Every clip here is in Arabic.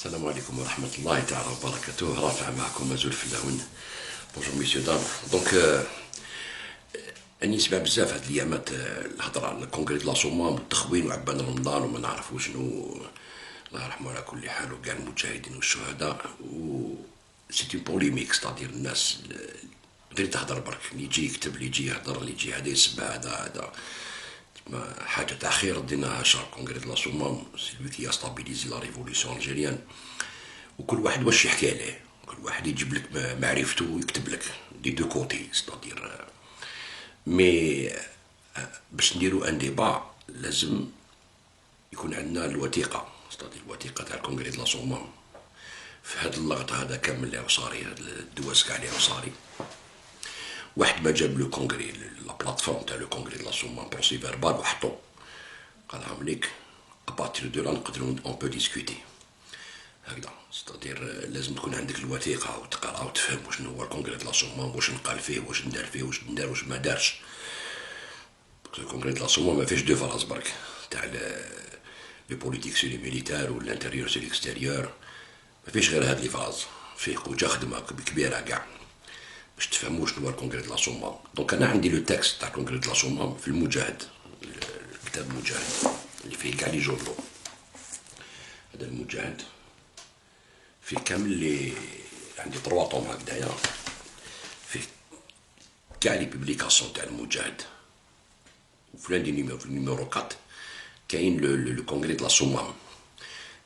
السلام عليكم ورحمة الله تعالى وبركاته. رافع معكم مازول فلاون. بونجور ميسيو دام. دونك اني نسمع بزاف هاد الايامات الهضره على الكونغري د لاسومام والتخوين وعبان رمضان وما نعرف شنو. الله يرحمه على كل حال وكاع المجاهدين والشهداء. و سي اون بوليميك ستادير الناس غير تهضر برك، اللي يجي يكتب، اللي يجي يهضر، اللي يجي هذا يسب هذا حاجه تاع خير ديناها شهر كونغري د لاسومام، سي كي استابيليزي لا ريفوليسيون الجيريان. وكل واحد واش يحكي عليه، كل واحد يجيب لك معرفته ويكتب لك دي دو كوتي ستادير. مي باش نديرو ان ديبا لازم يكون عندنا الوثيقه، ستادير الوثيقه تاع الكونغري د لاسومام. في هذا اللغط هذا كامل اللي صاري، هاد الدواز كاع اللي صاري، واحد ما جاب لو كونغري لا بلاتفورم تاع لو كونغري د لاسومام بروسي فيربال وحطو قالهم ليك ابارتير دو لا نقدرو اون بو ديسكوتي هكذا. ستادير لازم تكون عندك الوثيقه وتقرا وتفهم شنو هو الكونغري د لاسومام، واش نقال فيه، واش ندار فيه، واش ندار، واش ما دارش. الكونغري د لاسومام ما فيهش دو فراس برك تاع لي بوليتيك سي لي ميليتار والانتيريور سي ليكستيريور، ما فيش غير هاد لي فراز، فيه خوجه خدمه كبيره كاع باش تفهموا شنو هو الكونغري د لاسومام. دونك انا عندي لو تكست تاع الكونغري د لاسومام في المجاهد، الكتاب المجاهد اللي فيه كاع لي جورنو. هذا المجاهد فيه كامل لي، عندي 3 طوم هكذايا، فيه كاع لي بوبليكاسيون تاع المجاهد. وفي النيميرو، في النيميرو 4 كاين لو كونغري د لاسومام،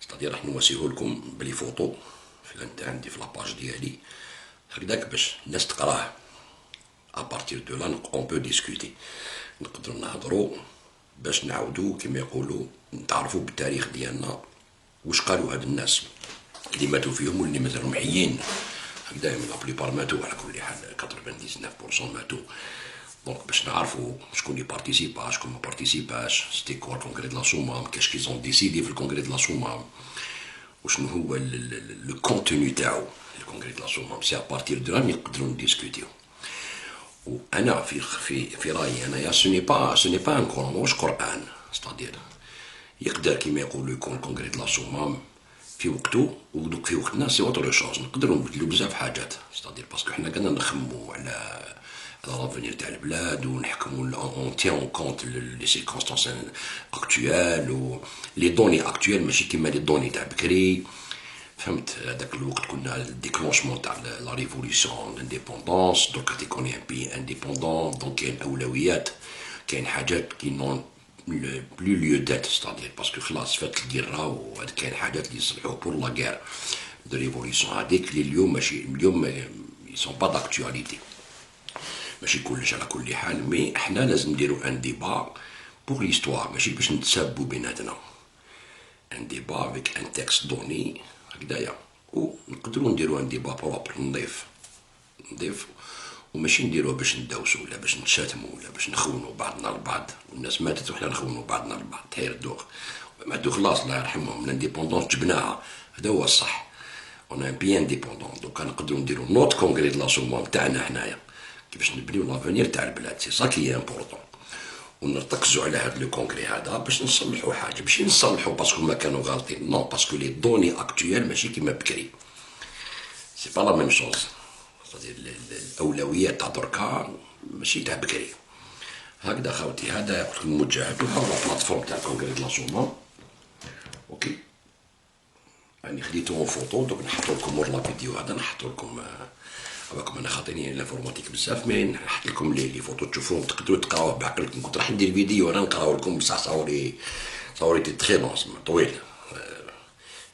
ستادير راح نواسيه لكم بلي فوطو عندي في لاباج ديالي هكذاك باش الناس تقراه. ابارتير دو لا اون بو ديسكوتي، نقدروا نهضروا باش نعاودوا كما يقولوا نتعرفوا بالتاريخ ديالنا، واش قالوا هاد الناس اللي ماتوا فيهم واللي مازالهم حيين هكذا. من لابليبار ماتوا على كل حال، 99% ماتوا. دونك باش نعرفوا شكون اللي بارتيسيبا، شكون ما بارتيسيباش، سيتي كوا الكونغري د لاسومام، كاش كيزون ديسيدي في الكونغري د لاسومام، وشنو هو لو كونتوني تاعو الكونغري د لاسومام. سي ابارتير دو لا نقدروا نديسكوتيو. وانا في رايي انايا سوني با ان قران، ماهوش قران. ستادير يقدر كيما يقولوا يكون الكونغري د لاسومام في وقته، ودوك في وقتنا سي اوتر شوز، نقدروا نبدلوا بزاف حاجات. ستادير باسكو حنا كنا نخمموا على لافونير تاع البلاد ونحكموا اون تيان اون كونت لي سيركونستانس اكتويال و لي دوني اكتويل، ماشي كيما لي دوني تاع بكري. فهمت؟ هذاك الوقت كنا الديكلونشمون تاع لا ريفوليسيون لانديبوندونس، دوكا تيكوني ان بي انديبوندون، دونك كاين اولويات، كاين حاجات كي نون بلو ليو دات، ستادير باسكو خلاص فات الكيرا، وهاد كاين حاجات اللي يصلحوا بور لا غير دو ريفوليسيون هذيك اللي اليوم ماشي، اليوم يسون با داكتواليتي، ماشي كلش على كل حال. مي احنا لازم نديرو ان ديبا بور ليستوار، ماشي باش نتسابو بيناتنا. ان ديبا افيك ان تكست دوني هكذايا، ونقدروا نديرو ان ديبا بروبر نضيف، وماشي نديروه باش نداوسو ولا باش نتشاتمو ولا باش نخونو بعضنا البعض. والناس ماتت وحنا نخونو بعضنا البعض، تاير الدوغ ماتوا خلاص الله يرحمهم. الانديبوندونس جبناها، هذا هو الصح، اون ان بي انديبوندون. دوكا نقدروا نديرو نوت كونغري د لاسومام تاعنا حنايا كيفاش نبنيو لافونير تاع البلاد. سي سا كي امبورطون، ونرتكزوا على هذا لو كونغري هذا باش نصلحوا حاجه، ماشي نصلحوا باسكو ما كانوا غالطين، نو، باسكو لي دوني اكتويل ماشي كيما بكري، سي با لا ميم شوز. الاولويات تاع دركا ماشي تاع بكري. هكذا خاوتي، هذا المجاهد وهذا لا بلاتفورم تاع الكونغري د لاسومام. اوكي، يعني خديتو فوطو، دوك نحطو لكم مور لا فيديو هذا، نحطو لكم راكم انا خاطيني الانفورماتيك بزاف، مي نحط لكم لي فوتو تشوفوهم تقدروا تقراوه بعقلكم. كنت راح ندير فيديو انا نقراو لكم، بصح صوري تي تخي لون طويل،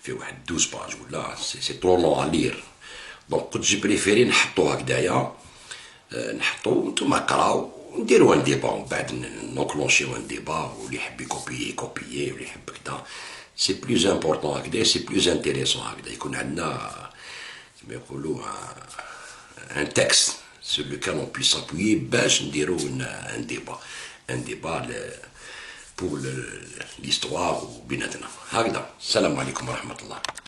في واحد 12 باج ولا سي ترو لون ا لير. دونك كنت جي بريفيري نحطو هكذايا، نحطو نتوما قراو ونديرو ان ديبا، ومن بعد نونكلونشيو ان ديبا، واللي يحب يكوبيي واللي يحب كدا. سي بلوز امبورطون هكذا، سي بلوز انتيريسون هكذا، يكون عندنا كيما يقولوا un texte sur lequel on puisse s'appuyer باش نديرو un débat pour l'histoire وبيناتنا هكذا. السلام عليكم ورحمة الله.